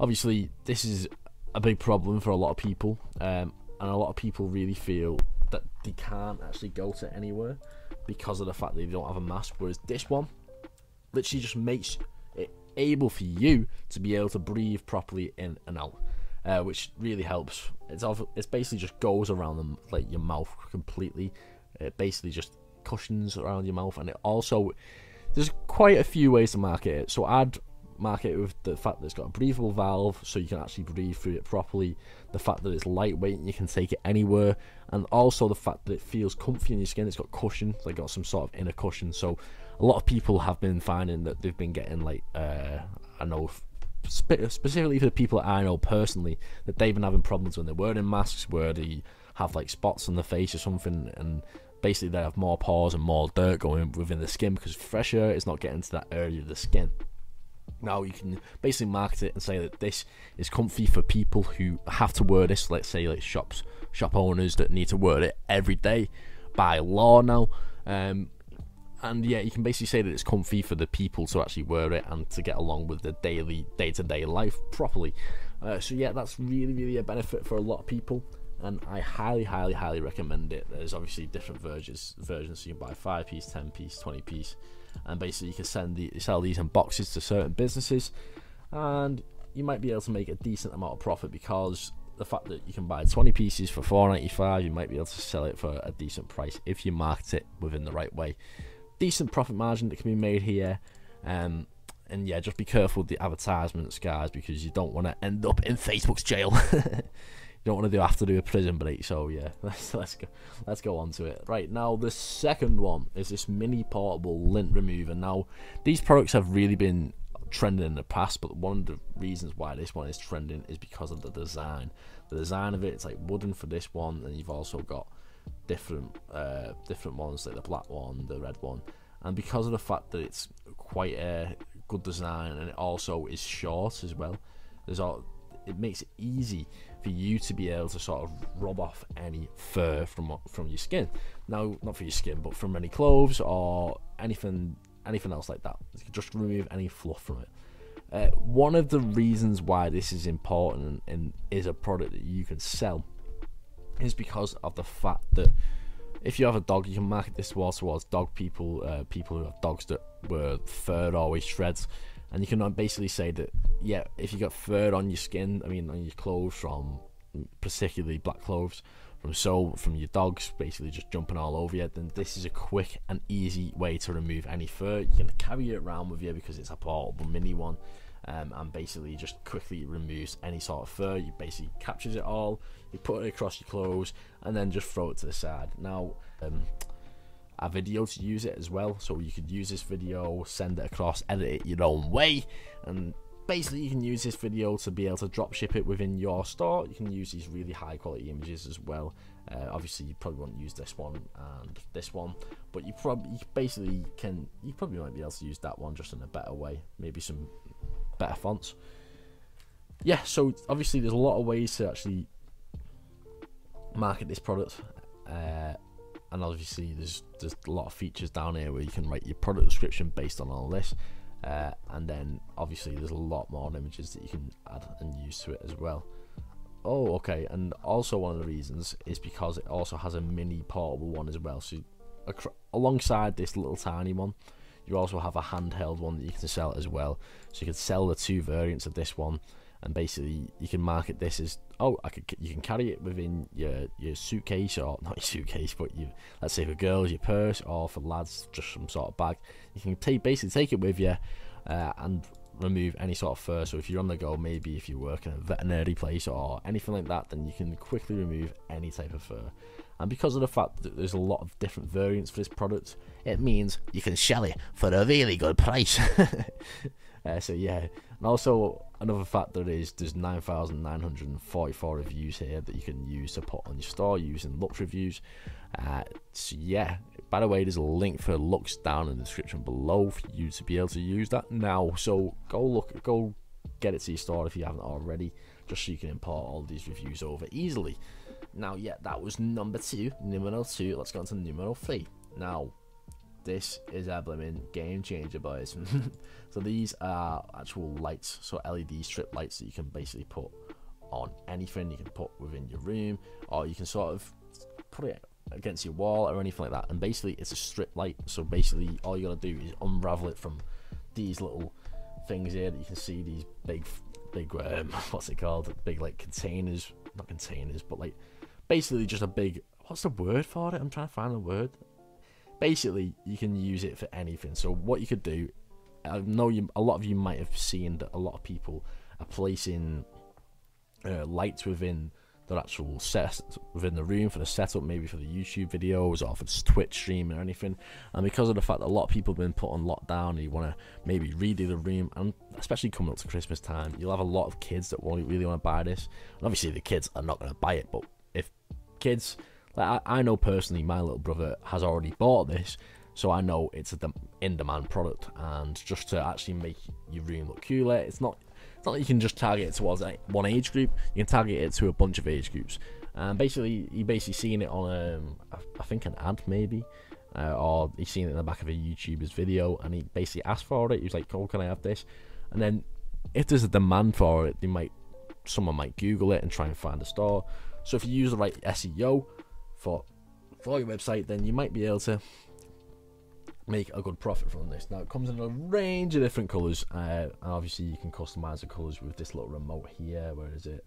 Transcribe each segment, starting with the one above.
obviously this is a big problem for a lot of people, and a lot of people really feel that they can't actually go to anywhere because of the fact that they don't have a mask, whereas this one literally just makes it able for you to be able to breathe properly in and out, which really helps. It's basically just goes around them, like your mouth completely. It basically just cushions around your mouth, and it also, there's quite a few ways to market it. So I'd market it with the fact that it's got a breathable valve, so you can actually breathe through it properly, the fact that it's lightweight and you can take it anywhere, and also the fact that it feels comfy in your skin. It's got cushion, so got some sort of inner cushion. So a lot of people have been finding that they've been getting, like, I know specifically for the people that I know personally, that they've been having problems when they're wearing masks where they have like spots on the face or something, and basically they have more pores and more dirt going within the skin because fresh air is not getting to that area of the skin. Now you can basically market it and say that this is comfy for people who have to wear this, let's say like shop owners that need to wear it every day by law now, and yeah, you can basically say that it's comfy for the people to actually wear it and to get along with the day-to-day life properly. So yeah, that's really a benefit for a lot of people, and I highly recommend it. There's obviously different versions, so you can buy 5-piece, 10-piece, 20-piece, and basically you can sell these in boxes to certain businesses, and you might be able to make a decent amount of profit because the fact that you can buy 20 pieces for $4.95, you might be able to sell it for a decent price if you market it within the right way. Decent profit margin that can be made here, and yeah, just be careful with the advertisements, guys, because you don't want to end up in Facebook's jail. You don't want to have to do a prison break. So yeah, let's go on to it. Right, now the second one is this mini portable lint remover. Now these products have really been trending in the past, but one of the reasons why this one is trending is because of the design. The design of it, it's like wooden for this one, and you've also got different ones, like the black one, the red one, and because of the fact that it's quite a good design, and it also is short as well, it makes it easy for you to be able to sort of rub off any fur from your skin. Now, not for your skin, but from any clothes or anything else like that. You can just remove any fluff from it. One of the reasons why this is important and is a product that you can sell is because of the fact that if you have a dog, you can market this towards dog people, people who have dogs that were fur always shreds, and you can basically say that, yeah, if you got fur on your skin, I mean on your clothes, from particularly black clothes, from your dogs basically just jumping all over you, then this is a quick and easy way to remove any fur. You can carry it around with you because it's a portable mini one, and basically just quickly removes any sort of fur. You basically captures it all, you put it across your clothes, and then just throw it to the side. Now, a video to use it as well, so you could use this video, send it across, edit it your own way, and basically you can use this video to be able to drop ship it within your store. You can use these really high quality images as well. Obviously you probably won't use this one and this one, but you probably might be able to use that one just in a better way, maybe some better fonts. Yeah, so obviously there's a lot of ways to actually market this product, and obviously there's a lot of features down here where you can write your product description based on all this, and then obviously there's a lot more images that you can add and use to it as well. Oh, okay, and also one of the reasons is because it also has a mini portable one as well. So alongside this little tiny one, you also have a handheld one that you can sell as well. So you can sell the two variants of this one, and basically you can market this as, you can carry it within your suitcase, or not your suitcase, but let's say for girls your purse, or for lads just some sort of bag. You can basically take it with you, and remove any sort of fur. So if you're on the go, maybe if you work in a veterinary place or anything like that, then you can quickly remove any type of fur. And because of the fact that there's a lot of different variants for this product, it means you can sell it for a really good price. So yeah, and also another factor is there's 9,944 reviews here that you can use to put on your store using Lux reviews. So yeah, by the way, there's a link for Lux down in the description below for you to be able to use that now. So go get it to your store if you haven't already, just so you can import all these reviews over easily. Now, yeah, that was numero two. Let's go on to numero three. Now, this is a blooming game changer, boys. So these are actual lights, so LED strip lights that you can basically put on anything. You can put within your room, or you can sort of put it against your wall or anything like that. And basically it's a strip light, so basically all you gotta do is unravel it from these little things here that you can see, these big what's it called, big like containers, not containers, but like basically just a big, what's the word for it, I'm trying to find the word. Basically you can use it for anything. So what you could do, I know a lot of you might have seen that a lot of people are placing lights within their actual set within the room for the setup, maybe for the YouTube videos or for the Twitch stream or anything. And because of the fact that a lot of people have been put on lockdown and you want to maybe redo the room, and especially coming up to Christmas time, you'll have a lot of kids that really want to buy this. And obviously the kids are not going to buy it, but if kids, like I know personally, my little brother has already bought this, so I know it's a in-demand product. And just to actually make your room look cooler, it's not like you can just target it towards one age group. You can target it to a bunch of age groups. And basically, you basically seen it on I think an ad maybe, or he's seen it in the back of a YouTuber's video, and he basically asked for it. He was like, "Oh, can I have this?" And then if there's a demand for it, someone might Google it and try and find a store. So if you use the right SEO for your website, then you might be able to make a good profit from this. Now it comes in a range of different colours, and obviously you can customize the colours with this little remote here. Where is it?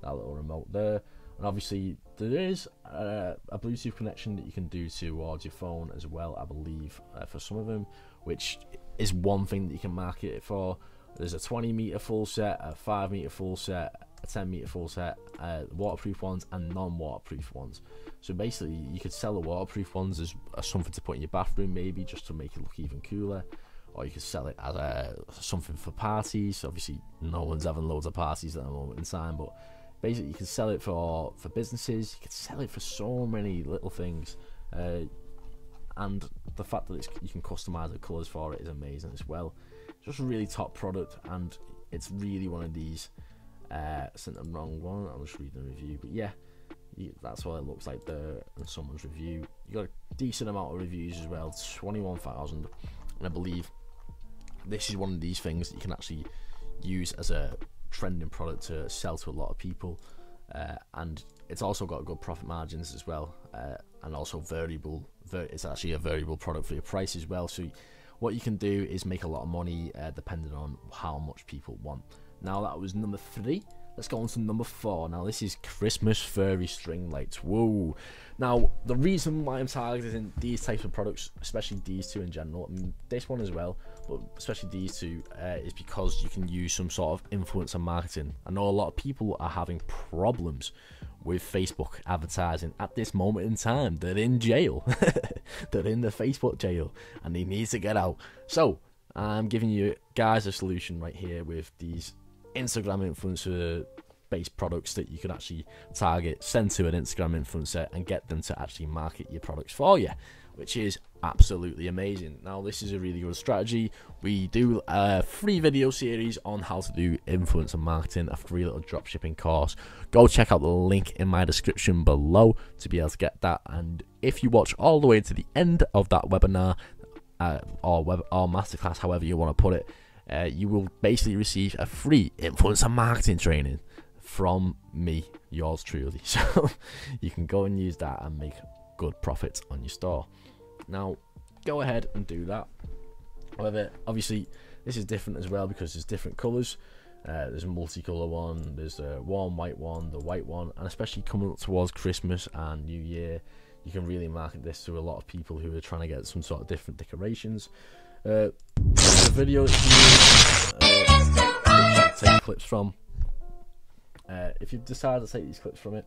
That little remote there. And obviously there is a Bluetooth connection that you can do towards your phone as well, I believe, for some of them, which is one thing that you can market it for. There's a 20 meter full set, a 5 meter full set, a 10 meter full set, waterproof ones and non-waterproof ones. So basically you could sell the waterproof ones as something to put in your bathroom, maybe just to make it look even cooler, or you could sell it as something for parties. Obviously no one's having loads of parties at the moment in time, but basically you can sell it for businesses. You could sell it for so many little things, and the fact that you can customize the colors for it is amazing as well. It's just a really top product, and it's really one of these sent the wrong one. I'll just read the review, but yeah, that's what it looks like there in someone's review. You got a decent amount of reviews as well, 21,000, and I believe this is one of these things that you can actually use as a trending product to sell to a lot of people, and it's also got good profit margins as well, and also variable. It's actually a variable product for your price as well. So what you can do is make a lot of money depending on how much people want. Now that was number 3. Let's go on to number 4. Now this is Christmas furry string lights. Whoa. Now the reason why I'm targeting these types of products, especially these two in general, and this one as well, but especially these two, is because you can use some sort of influencer marketing. I know a lot of people are having problems with Facebook advertising at this moment in time. They're in jail. They're in the Facebook jail and they need to get out. So I'm giving you guys a solution right here with these Instagram influencer based products that you can actually target, send to an Instagram influencer and get them to actually market your products for you, which is absolutely amazing. Now this is a really good strategy. We do a free video series on how to do influencer marketing, a free little dropshipping course. Go check out the link in my description below to be able to get that. And if you watch all the way to the end of that webinar or masterclass, however you want to put it, you will basically receive a free influencer marketing training from me, yours truly. So you can go and use that and make good profits on your store. Now go ahead and do that. However, obviously this is different as well because there's different colors. There's a multicolor one, there's a warm white one, the white one, and especially coming up towards Christmas and New Year, you can really market this to a lot of people who are trying to get some sort of different decorations. The video that you take clips from, if you decide to take these clips from it,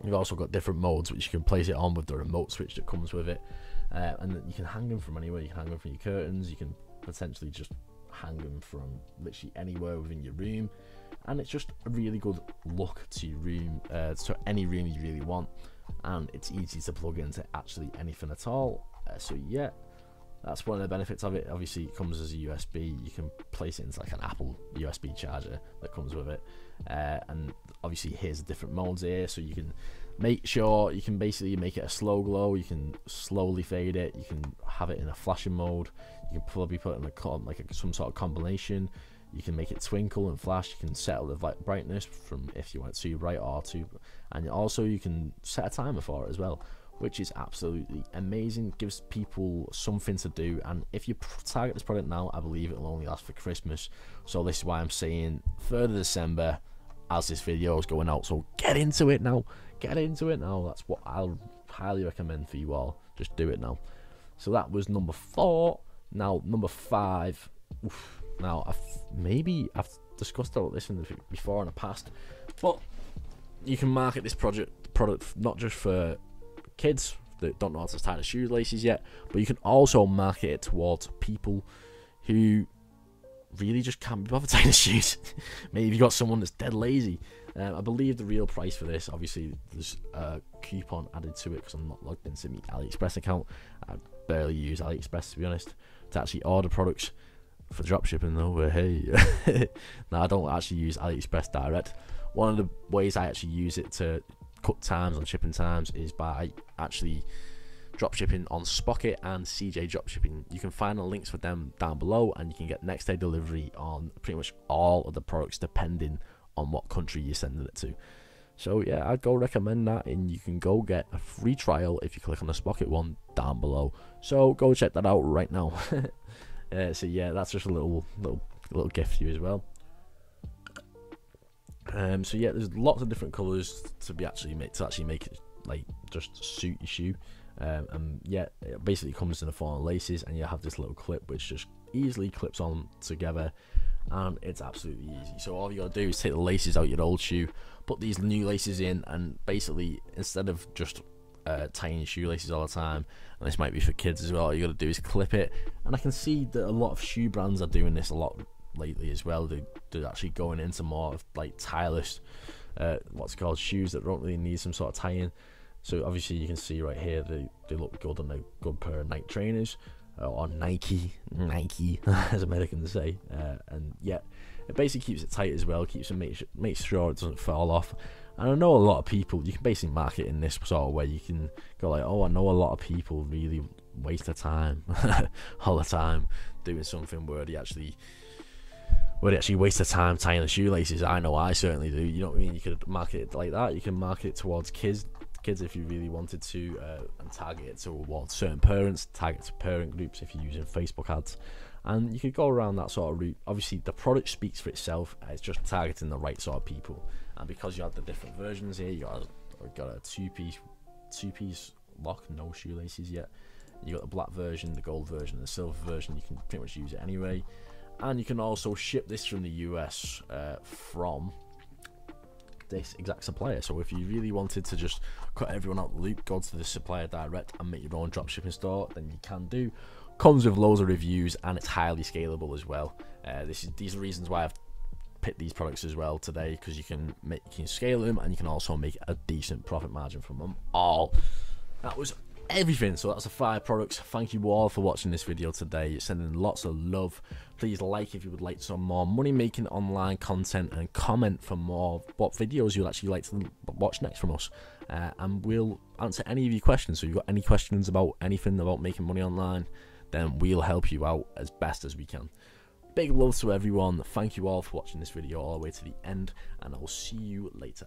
you've also got different modes which you can place it on with the remote switch that comes with it, and you can hang them from anywhere. You can hang them from your curtains, you can potentially just hang them from literally anywhere within your room, and it's just a really good look to your room, to any room you really want, and it's easy to plug into actually anything at all. So yeah, that's one of the benefits of it. Obviously it comes as a USB. You can place it into like an Apple USB charger that comes with it, and obviously here's the different modes here, so you can Make sure you can basically make it a slow glow. You can slowly fade it. You can have it in a flashing mode. You can probably put it in some sort of combination. You can make it twinkle and flash. You can set the brightness from if you want it too bright or too, and also you can set a timer for it as well, which is absolutely amazing. Gives people something to do, and if you target this product now, I believe it will only last for Christmas. So this is why I'm saying 3rd of December as this video is going out. So get into it now. Get into it now. That's what I'll highly recommend for you all. Just do it now. So that was number 4. Now number 5. Oof. Now I've discussed all this before in the past, but you can market this product not just for kids that don't know how to tie the shoelaces yet, but you can also market it towards people who really just can't be bothered tying the shoes. Maybe you've got someone that's dead lazy. I believe the real price for this, obviously there's a coupon added to it because I'm not logged into my AliExpress account. I barely use AliExpress, to be honest, to actually order products for dropshipping though. Hey, no, I don't actually use AliExpress direct. One of the ways I actually use it to cut times on shipping times is by actually dropshipping on Spocket and CJ Dropshipping. You can find the links for them down below, and you can get next day delivery on pretty much all of the products depending on what country you're sending it to. So yeah, I'd go recommend that, and you can go get a free trial if you click on the Spocket one down below. So go check that out right now. So yeah, that's just a little gift for you as well. So yeah, there's lots of different colours to make it like just suit your shoe. And yeah, it basically comes in the form of laces, and you have this little clip which just easily clips on together, and it's absolutely easy. So all you gotta do is take the laces out your old shoe, put these new laces in, and basically instead of just tying your shoelaces all the time, and this might be for kids as well, all you gotta do is clip it. And I can see that a lot of shoe brands are doing this a lot lately as well. They're actually going into more of like tireless shoes that don't really need some sort of tie-in. So obviously you can see right here they look good on a good pair of Nike trainers, or Nike as Americans say, and yeah, it basically keeps it tight as well, makes sure it doesn't fall off. And I know a lot of people, you can basically market in this sort of way. You can go like, oh, I know a lot of people really waste their time all the time doing something where they actually waste their time tying the shoelaces. I know I certainly do. You know what I mean? You could market it like that. You can market it towards kids if you really wanted to, and target it towards certain parents, target to parent groups if you're using Facebook ads, and you could go around that sort of route. Obviously the product speaks for itself, it's just targeting the right sort of people. And because you have the different versions here, you got a two-piece lock, no shoelaces yet. You got the black version, the gold version, and the silver version. You can pretty much use it anyway, and you can also ship this from the US from this exact supplier. So if you really wanted to just cut everyone out the loop, go to the supplier direct and make your own dropshipping store, then you can do. Comes with loads of reviews, and it's highly scalable as well. These are reasons why I've picked these products as well today, because you can scale them, and you can also make a decent profit margin from them all. That was everything. So that's the 5 products. Thank you all for watching this video today, sending lots of love. Please like if you would like some more money making online content, and comment for more what videos you'd actually like to watch next from us, and we'll answer any of your questions. So if you've got any questions about anything about making money online, then we'll help you out as best as we can. Big love to everyone. Thank you all for watching this video all the way to the end, and I'll see you later.